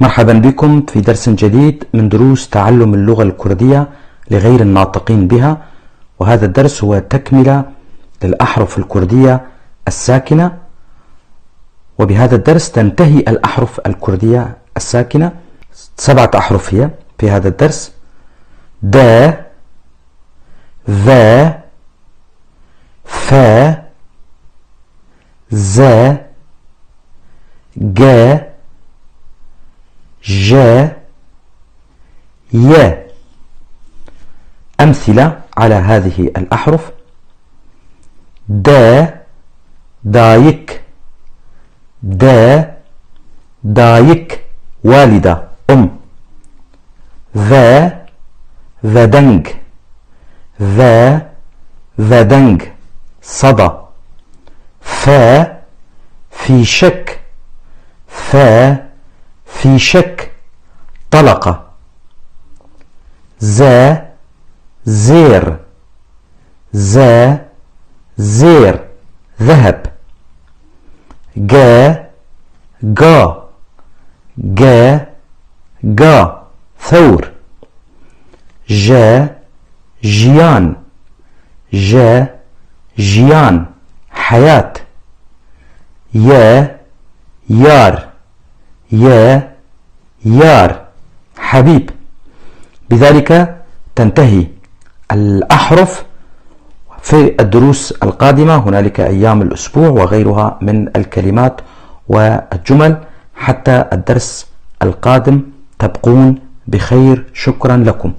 مرحبا بكم في درس جديد من دروس تعلم اللغة الكردية لغير الناطقين بها، وهذا الدرس هو تكملة للأحرف الكردية الساكنة. وبهذا الدرس تنتهي الأحرف الكردية الساكنة، 7 أحرف هي في هذا الدرس: د، ذ، ف، ز، ج، ج، ي. أمثلة على هذه الأحرف: د، دايك، د، دايك والدة أم. ذ، ذدنج، ذ، ذدنج صدى. ف، في شك، ف، في شك طلقة. ز، زير، ز، زير ذهب. ج، جا، ج، جا ثور. ج، جيان، ج، جيان حياة. ي، يار، ي، يار حبيب. بذلك تنتهي الأحرف. في الدروس القادمة هنالك أيام الأسبوع وغيرها من الكلمات والجمل. حتى الدرس القادم تبقون بخير. شكرا لكم.